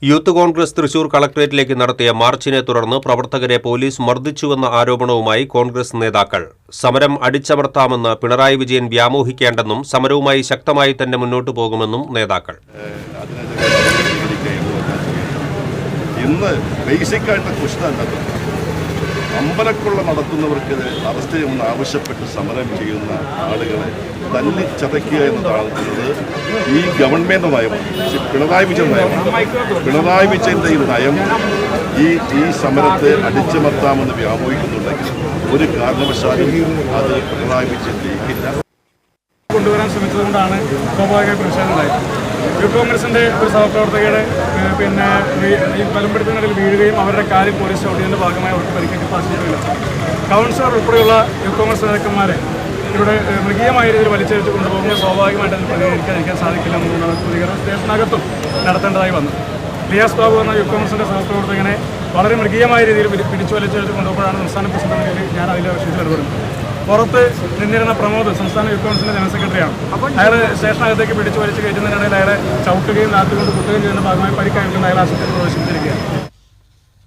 Youth Congress Thrissur കളക്ടറേറ്റിലേക്ക് നടത്തിയ മാർച്ചിനെ തുടർന്ന് പ്രവർത്തകരെ പോലീസ് മർദ്ദിച്ചുവെന്ന ആരോപണവുമായി കോൺഗ്രസ് നേതാക്കൾ. സമരം അടിച്ചമർത്താമെന്ന് പിണറായി വിജയൻ വ്യാമോഹിക്കേണ്ടെന്നും സമരവുമായി ശക്തമായി തന്നെ മുന്നോട്ടു പോകുമെന്നും നേതാക്കൾ. ഇന്ന് ബേസിക്കായിട്ട് കുഷ്ഠ അമ്പലക്കൊള്ള നടത്തുന്നവർക്ക് അറസ്റ്റ് ചെയ്യുമെന്ന് ആവശ്യപ്പെട്ട് സമരം ചെയ്യുന്ന ആളുകളെ തല്ലിച്ചതയ്ക്കുക എന്നതാണ് ഈ ഗവൺമെന്റ് നയമാണ്. പിണറായി വിജയൻ നയമാണ്. പിണറായി വിജയന്റെ ഈ നയം ഈ സമരത്തെ അടിച്ചമർത്താമെന്ന് വ്യാമോഹിക്കുന്നുണ്ടെങ്കിൽ ഒരു കാരണവശാലും അത് പിണറായി വിജയൻ ജയിക്കില്ല. കൊണ്ടുവരാൻ ശ്രമിച്ചതുകൊണ്ടാണ് സ്വാഭാവികമായി പ്രതിഷേധമുണ്ടായത്. യൂത്ത് കോൺഗ്രസിൻ്റെ ഒരു സഹപ്രവർത്തകരുടെ ഈ ബലപ്പെടുത്തുന്നതിൽ വീഴുകയും അവരുടെ കാലിൽ പോലീസ് ചവിട്ടിയതിൻ്റെ ഭാഗമായി അവർക്ക് പരിക്കേറ്റ് സാധിച്ചിട്ടില്ല. കൗൺസിലർ ഉൾപ്പെടെയുള്ള യൂത്ത് കോൺഗ്രസ് നേതാക്കന്മാരെ ഇവിടെ മൃഗീയമായ രീതിയിൽ വലിച്ചഴിച്ച് കൊണ്ടുപോകുമ്പോൾ സ്വാഭാവികമായിട്ട് അതിന് പ്രതികരിക്കാതിരിക്കാൻ സാധിക്കില്ല എന്നുകൊണ്ടാണ് പ്രതികരണം സ്റ്റേഷനകത്തും നടത്തേണ്ടതായി വന്നത്. ലിയാസ് ബാബു എന്ന യൂത്ത് കോൺഗ്രസിൻ്റെ സഹപ്രവർത്തകനെ വളരെ മൃഗീയമായ രീതിയിൽ പിടിച്ചു വലിച്ചഴിച്ച് കൊണ്ടുപോകുമ്പോഴാണ് സംസ്ഥാന പ്രസിഡന്റ് നിലയിൽ ഞാൻ അതിൻ്റെ വിഷയത്തിൽ ഇടപെടുന്നത്. പുറത്ത് നിന്നിരുന്ന പ്രമോദ് സംസ്ഥാന യൂത്ത് കോൺഗ്രസിന്റെ ജനറൽ സെക്രട്ടറിയാണ്. അയാൾ സ്റ്റേഷനകത്തേക്ക് പിടിച്ചു വലിച്ചു കയറ്റുന്നതിനിടയിൽ അയാളെ ചവിട്ടുകയും നാട്ടുകൊണ്ട് കുത്തുകയും ചെയ്യുന്ന ഭാഗമായി പരിക്കായതുകൊണ്ട് അയാൾ ആശുപത്രിയിൽ പ്രവേശിപ്പിച്ചിരിക്കുകയാണ്.